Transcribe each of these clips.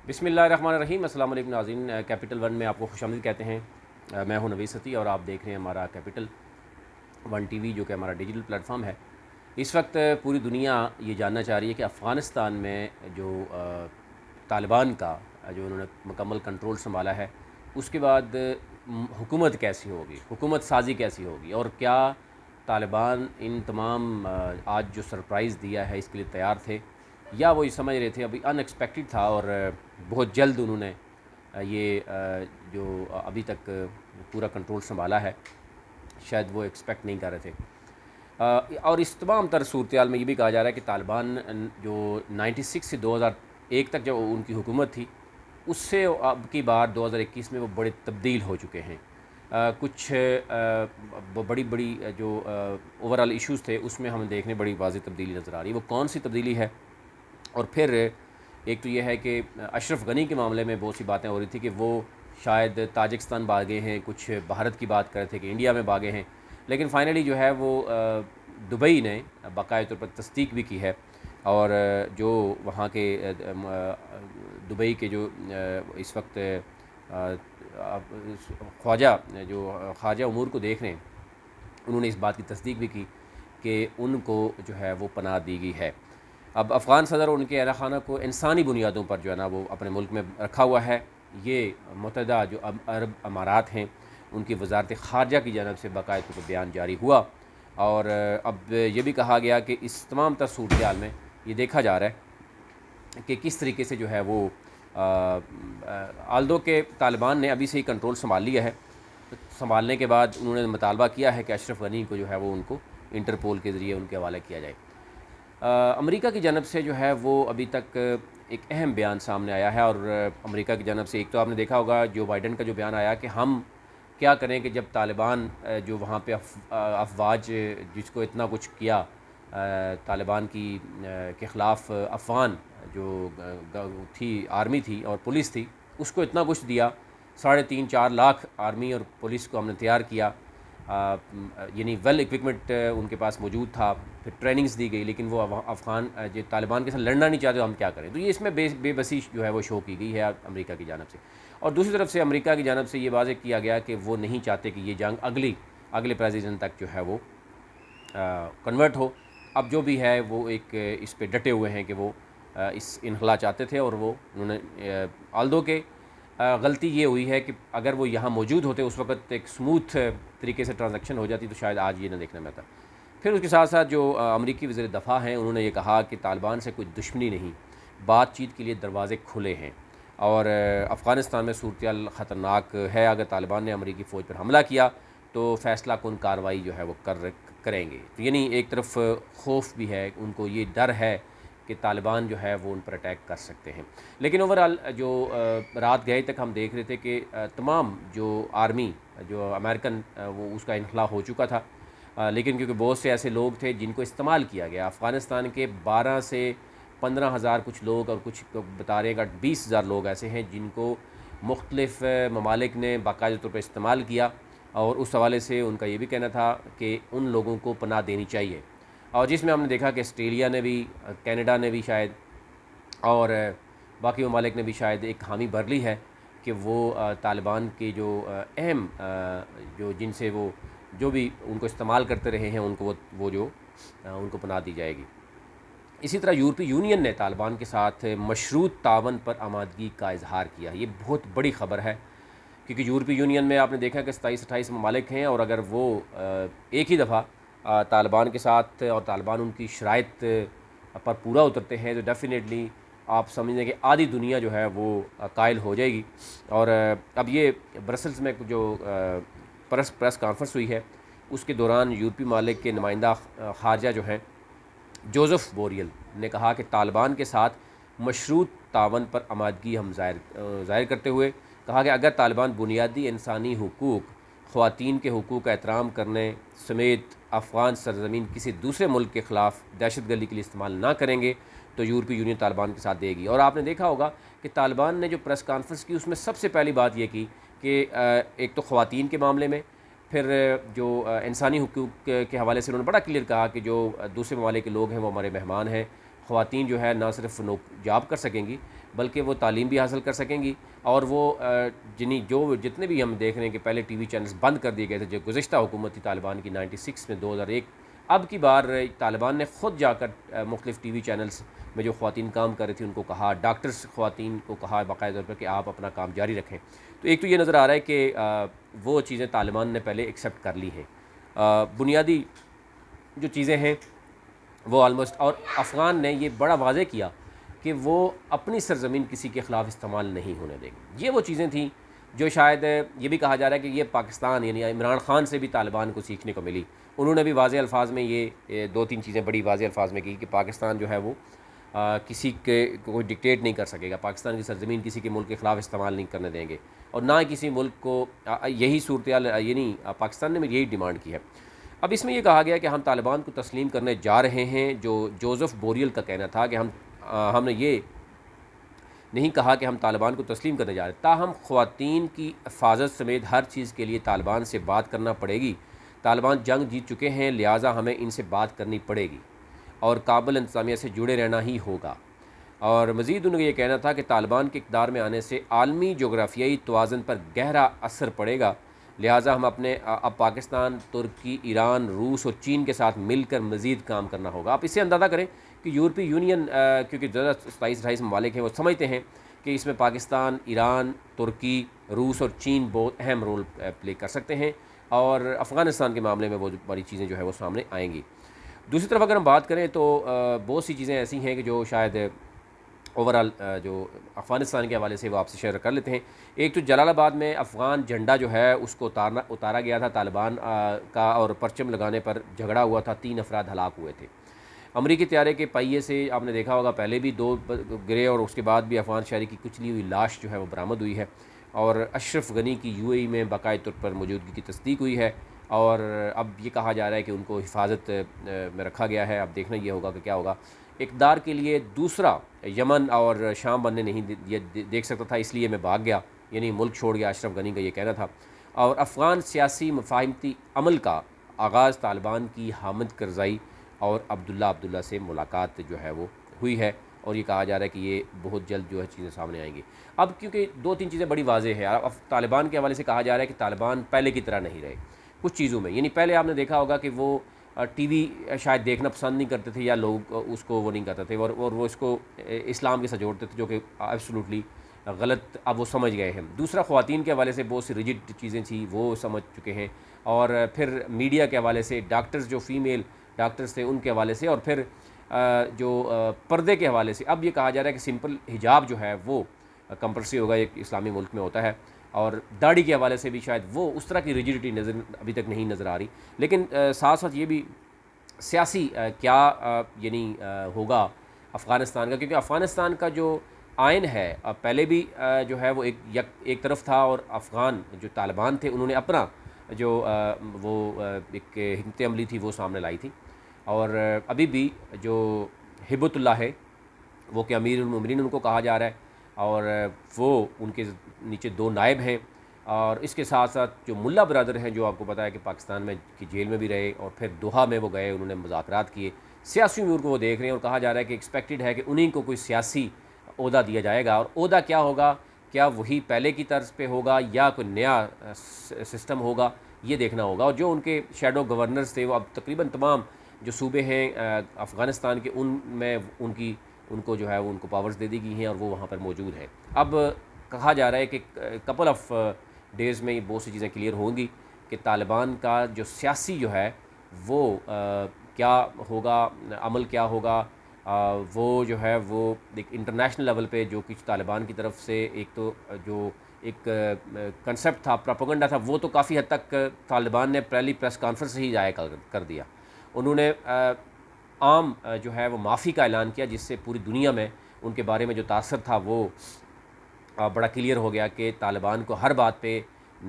बिस्मिल्लाहिर्रहमानिर्रहीम। अस्सलाम वालेकुम नाज़रीन, कैपिटल वन में आपको खुशामदीद कहते हैं। मैं हूं नवीद सती और आप देख रहे हैं हमारा कैपिटल वन टीवी, जो कि हमारा डिजिटल प्लेटफॉर्म है। इस वक्त पूरी दुनिया ये जानना चाह रही है कि अफ़गानिस्तान में जो तालिबान का जो उन्होंने मुकम्मल कंट्रोल संभाला है, उसके बाद हुकूमत कैसी होगी, हुकूमत साजी कैसी होगी, और क्या तालिबान इन तमाम आज जो सरप्राइज़ दिया है इसके लिए तैयार थे, या वो ये समझ रहे थे अभी अनएक्सपेक्टेड था और बहुत जल्द उन्होंने ये जो अभी तक पूरा कंट्रोल संभाला है, शायद वो एक्सपेक्ट नहीं कर रहे थे। और इस तमाम तर सूरत में ये भी कहा जा रहा है कि तालिबान जो 96 से 2001 तक जो उनकी हुकूमत थी, उससे अब की बार 2021 में वो बड़े तब्दील हो चुके हैं। कुछ बड़ी बड़ी जो ओवरऑल इश्यूज़ थे उसमें हमें देखने बड़ी वाज़ेह तब्दीली नज़र आ रही है। वो कौन सी तब्दीली है? और फिर एक तो ये है कि अशरफ गनी के मामले में बहुत सी बातें हो रही थी कि वो शायद ताजिकिस्तान भागे हैं, कुछ भारत की बात कर रहे थे कि इंडिया में भागे हैं, लेकिन फ़ाइनली जो है वो दुबई ने बाकायदा तौर पर तस्दीक भी की है। और जो वहाँ के दुबई के जो इस वक्त ख्वाजा जो ख्वाजा उमूर को देख रहे हैं, उन्होंने इस बात की तस्दीक भी की कि उनको जो है वो पनाह दी गई है। अब अफ़गान सदर और उनके अहल खाना को इंसानी बुनियादों पर जो है ना वो अपने मुल्क में रखा हुआ है। ये मुत्तहदा जो अरब अमारात हैं, उनकी वजारत ख़ारजा की जानब से बाकायदा तौर पर बयान जारी हुआ। और अब ये भी कहा गया कि इस तमाम तर सूरत में ये देखा जा रहा है कि किस तरीके से जो है वो आल्दो के तालिबान ने अभी से ही कंट्रोल संभाल लिया है। तो संभालने के बाद उन्होंने मुतालबा किया है कि अशरफ गनी को जो है वो उनको इंटरपोल के ज़रिए उनके हवाले किया जाए। अमेरिका की जानब से जो है वो अभी तक एक अहम बयान सामने आया है। और अमेरिका की जानब से एक तो आपने देखा होगा जो बाइडन का जो बयान आया कि हम क्या करें कि जब तालिबान जो वहाँ पे अफवाज जिसको इतना कुछ किया तालिबान की के ख़िलाफ़, अफ़गान जो थी आर्मी थी और पुलिस थी, उसको इतना कुछ दिया, 3.5-4 लाख आर्मी और पुलिस को हमने तैयार किया, यानी वेल इक्विपमेंट उनके पास मौजूद था, फिर ट्रेनिंग्स दी गई, लेकिन वो अफ़गान जो तालिबान के साथ लड़ना नहीं चाहते, तो हम क्या करें? तो ये इसमें बेबसी जो है वो शो की गई है अमेरिका की जानब से। और दूसरी तरफ से अमेरिका की जानब से ये वाज़ेह किया गया कि वो नहीं चाहते कि ये जंग अगले प्रेसिडेंट तक जो है वो कन्वर्ट हो। अब जो भी है वो एक इस पे डटे हुए हैं कि वो इस इन्खला चाहते थे, और वो उन्होंने आल्दो के गलती ये हुई है कि अगर वो यहाँ मौजूद होते उस वक्त एक स्मूथ तरीके से ट्रांजैक्शन हो जाती, तो शायद आज ये ना देखने में आता। फिर उसके साथ साथ जो अमरीकी वज़ीर दफ़ा हैं, उन्होंने ये कहा कि तालिबान से कोई दुश्मनी नहीं, बातचीत के लिए दरवाज़े खुले हैं। और अफ़गानिस्तान में सूरत ख़तरनाक है, अगर तालिबान ने अमरीकी फ़ौज पर हमला किया तो फ़ैसला कुन कार्रवाई जो है वो करेंगे। तो यानी एक तरफ खौफ भी है, उनको ये डर है कि तालिबान जो है वो उन पर अटैक कर सकते हैं। लेकिन ओवरऑल जो रात गए तक हम देख रहे थे कि तमाम जो आर्मी जो अमेरिकन वो उसका इनखला हो चुका था, लेकिन क्योंकि बहुत से ऐसे लोग थे जिनको इस्तेमाल किया गया, अफ़गानिस्तान के 12 से 15 हज़ार कुछ लोग, और कुछ तो बता रहे हैं कि 20,000 लोग ऐसे हैं जिनको मुख्तलिफ़ ममालिक ने बाकायदा तौर पर इस्तेमाल किया। और उस हवाले से उनका ये भी कहना था कि उन लोगों को पनाह देनी चाहिए। और जिसमें हमने देखा कि ऑस्ट्रेलिया ने भी, कनाडा ने भी शायद, और बाकी ममालिक ने भी शायद एक हामी भर ली है कि वो तालिबान के जो अहम जो जिनसे वो जो भी उनको इस्तेमाल करते रहे हैं, उनको वो जो उनको पनाह दी जाएगी। इसी तरह यूरोपीय यूनियन ने तालिबान के साथ मशरूत तावन पर आमादगी का इजहार किया। ये बहुत बड़ी ख़बर है, क्योंकि यूरोपीय यूनियन में आपने देखा कि 27-28 ममालिक हैं, और अगर वो एक ही दफ़ा तालिबान के साथ और तालिबान उनकी शराइत पर पूरा उतरते हैं, तो डेफ़िनेटली आप समझें कि आधी दुनिया जो है वो कायल हो जाएगी। और अब ये ब्रसल्स में जो प्रेस कॉन्फ्रेंस हुई है, उसके दौरान यूरोपीय ममालिक के नुमाइंदा ख़ारजा जो हैं जोसेफ बोरियल ने कहा कि तालिबान के साथ मशरूत तावन पर आमादगी हम ज़ाहिर करते हुए कहा कि अगर तालिबान बुनियादी इंसानी हुकूक, ख़वातीन के हुकूक का एहतराम करने समेत अफ़गान सरज़मीन किसी दूसरे मुल्क के ख़िलाफ़ दहशतगर्दी के लिए इस्तेमाल ना करेंगे, तो यूरोपीय यूनियन तालिबान के साथ देगी। और आपने देखा होगा कि तालिबान ने जो प्रेस कॉन्फ्रेंस की, उसमें सबसे पहली बात ये की कि एक तो ख़वातीन के मामले में, फिर जो इंसानी हुकूक के हवाले से उन्होंने बड़ा क्लियर कहा कि जो दूसरे ममालिक के लोग हैं वो हमारे मेहमान हैं, ख़वातीन जो है ना सिर्फ जॉब कर सकेंगी बल्कि वो तालीम भी हासिल कर सकेंगी। और वो जितने भी हम देख रहे हैं कि पहले टीवी चैनल्स बंद कर दिए गए थे, जो गुज़िश्ता हुकूमत थी तालिबान की 96 में, 2001, अब की बार तालिबान ने ख़ुद जाकर मुख्तलिफ़ टीवी चैनल्स में जो ख़वातीन काम कर रही थी उनको कहा, डॉक्टर्स ख़वातीन को कहा बाकायदा तौर पर कि आप अपना काम जारी रखें। तो एक तो ये नज़र आ रहा है कि वो चीज़ें तालिबान ने पहले एक्सेप्ट कर ली हैं। बुनियादी जो चीज़ें हैं वो आलमोस्ट, और अफ़गान ने ये बड़ा वाज़ेह किया कि वो अपनी सरज़मीन किसी के ख़िलाफ़ इस्तेमाल नहीं होने देंगे। ये वो चीज़ें थी जो शायद ये भी कहा जा रहा है कि ये पाकिस्तान यानी इमरान ख़ान से भी तालिबान को सीखने को मिली। उन्होंने भी वाज़ेह अल्फाज में ये 2-3 चीज़ें बड़ी वाज़ेह अल्फाज में की कि पाकिस्तान जो है वो किसी के कोई डिक्टेट नहीं कर सकेगा, पाकिस्तान की सरज़मीन किसी के मुल्क के ख़िलाफ़ इस्तेमाल नहीं करने देंगे, और ना किसी मुल्क को यही सूरत यानी पाकिस्तान ने भी यही डिमांड की है। अब इसमें यह कहा गया कि हम तालिबान को तस्लीम करने जा रहे हैं। जो जोसेफ बोरियल का कहना था कि हमने ये नहीं कहा कि हम तालिबान को तस्लीम करने जा रहे हैं, ताहम ख़वातीन की हिफाजत समेत हर चीज़ के लिए तालिबान से बात करना पड़ेगी। तालिबान जंग जीत चुके हैं, लिहाजा हमें इनसे बात करनी पड़ेगी और काबिल इंतज़ामिया से जुड़े रहना ही होगा। और मज़ीद उनका ये कहना था कि तालिबान के इक़्तिदार में आने से आलमी जोग्राफियाई तवाज़ुन पर गहरा असर पड़ेगा, लिहाजा हम अब पाकिस्तान, तुर्की, ईरान, रूस और चीन के साथ मिलकर मज़ीद काम करना होगा। आप इससे अंदाज़ा करें कि यूरोपीय यूनियन क्योंकि ज़्यादा 27-28 ममालिक हैं, वो समझते हैं कि इसमें पाकिस्तान, ईरान, तुर्की, रूस और चीन बहुत अहम रोल प्ले कर सकते हैं, और अफ़गानिस्तान के मामले में वो बड़ी चीज़ें जो है वो सामने आएंगी। दूसरी तरफ अगर हम बात करें तो बहुत सी चीज़ें ऐसी हैं कि जो शायद ओवरऑल जो अफ़गानिस्तान के हवाले से वो आपसे शेयर कर लेते हैं। एक तो जलालाबाद में अफ़गान झंडा जो है उसको उतारा गया था तालिबान का, और परचम लगाने पर झगड़ा हुआ था, 3 अफराद हलाक हुए थे। अमरीकी तैयारे के पहिए से आपने देखा होगा पहले भी 2 गिरे, और उसके बाद भी अफ़गान शहरी की कुचली हुई लाश जो है वो बरामद हुई है, और अशरफ गनी की UAE में बाकायदा तौर पर मौजूदगी की तस्दीक हुई है, और अब ये कहा जा रहा है कि उनको हिफाजत में रखा गया है। अब देखना ये होगा कि क्या होगा। इक़्तिदार के लिए दूसरा यमन और शाम बनने नहीं देख सकता था, इसलिए मैं भाग गया, यानी मुल्क छोड़ गया, अशरफ गनी का ये कहना था। और अफ़गान सियासी मफाहमती अमल का आगाज़ तालिबान की हामिद करज़ई और अब्दुल्ला से मुलाकात जो है वो हुई है, और ये कहा जा रहा है कि ये बहुत जल्द जो है चीज़ें सामने आएंगी। अब क्योंकि 2-3 चीज़ें बड़ी वाज़ेह है। अब तालिबान के हवाले से कहा जा रहा है कि तालिबान पहले की तरह नहीं रहे कुछ चीज़ों में, यानी पहले आपने देखा होगा कि वो टीवी शायद देखना पसंद नहीं करते थे, या लोग उसको वो नहीं करते थे, और वो इसको इस्लाम के साथ जोड़ते थे, जो कि एब्सोल्युटली गलत अब वो समझ गए हैं। दूसरा, ख़वातीन के हवाले से बहुत सी रिजिड चीज़ें थी वो समझ चुके हैं, और फिर मीडिया के हवाले से डॉक्टर्स जो फ़ीमेल डॉक्टर्स थे उनके हवाले से, और फिर जो पर्दे के हवाले से अब ये कहा जा रहा है कि सिंपल हिजाब जो है वो कंपल्सरी होगा, एक इस्लामी मुल्क में होता है, और दाढ़ी के हवाले से भी शायद वो उस तरह की रिजिडिटी अभी तक नहीं नज़र आ रही। लेकिन साथ साथ ये भी सियासी क्या यानी होगा अफ़गानिस्तान का, क्योंकि अफ़गानिस्तान का जो आयन है पहले भी जो है वो एक तरफ था, और अफ़गान जो तालिबान थे उन्होंने अपना जो एक हिकमत अमली थी वो सामने लाई थी, और अभी भी जो हिब्बतुल्लाह है वो कि अमीरुल मोमिनीन उनको कहा जा रहा है, और वो उनके नीचे 2 नायब हैं, और इसके साथ साथ जो मुल्ला ब्रदर हैं जो आपको पता है कि पाकिस्तान में की जेल में भी रहे, और फिर दोहा में वो गए, उन्होंने मुज़ाकरात किए, सियासी उम्र को वो देख रहे हैं, और कहा जा रहा है कि एक्सपेक्टेड है कि उन्हीं को कोई सियासी ओहदा दिया जाएगा। और ओहदा क्या होगा, क्या वही पहले की तर्ज पे होगा या कोई नया सिस्टम होगा, ये देखना होगा। और जो उनके शेडो गवर्नर्स थे वो अब तकरीबन तमाम जो सूबे हैं अफ़गानिस्तान के उनमें उनको जो है वो उनको पावर्स दे दी गई हैं, और वो वहाँ पर मौजूद हैं। अब कहा जा रहा है कि कपल ऑफ डेज़ में ये बहुत सी चीज़ें क्लियर होंगी कि तालिबान का जो सियासी जो है वो क्या होगा, अमल क्या होगा, वो जो है वो एक इंटरनेशनल लेवल पे जो कुछ तालिबान की तरफ से एक तो जो एक कंसेप्ट था, प्रोपेगेंडा था, वो तो काफ़ी हद तक तालिबान ने पहली प्रेस कॉन्फ्रेंस ही जाया कर दिया। उन्होंने आम जो है वो माफ़ी का ऐलान किया, जिससे पूरी दुनिया में उनके बारे में जो तासर था वो बड़ा क्लियर हो गया कि तालिबान को हर बात पे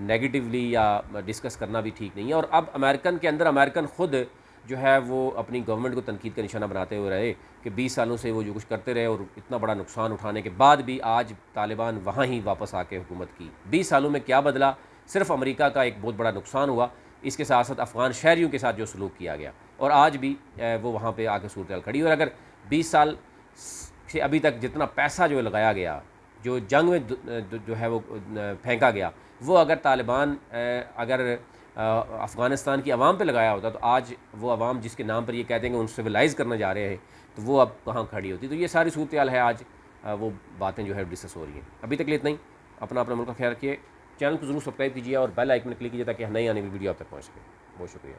नेगेटिवली या डिस्कस करना भी ठीक नहीं है। और अब अमेरिकन के अंदर अमेरिकन ख़ुद जो है वो अपनी गवर्नमेंट को तनकीद का निशाना बनाते हुए रहे कि 20 सालों से वो जो कुछ करते रहे, और इतना बड़ा नुकसान उठाने के बाद भी आज तालिबान वहाँ ही वापस आके हुकूमत की। 20 सालों में क्या बदला, सिर्फ अमेरिका का एक बहुत बड़ा नुकसान हुआ, इसके साथ साथ अफ़गान शहरियों के साथ जो सलूक किया गया, और आज भी वो वहाँ पे आके सूरत खड़ी। और अगर 20 साल से अभी तक जितना पैसा जो लगाया गया, जो जंग में जो है वो फेंका गया, वो अगर तालिबान अगर अफ़गानिस्तान की आवाम पे लगाया होता तो आज वो आवाम जिसके नाम पर ये कहते हैं कि उन सिविलाइज़ करने जा रहे हैं, तो वो अब कहाँ खड़ी होती। तो ये सारी सूरत हाल है, आज वो बातें जो है डिस्कस हो रही हैं। अभी तक लिए इतना ही। अपना मुल्क का ख्याल रखिए। चैनल को ज़रूर सब्सक्राइब कीजिए और बेल आइकन क्लिक कीजिए ताकि नई आने वाली वीडियो आप तक पहुँच सके। बहुत शुक्रिया।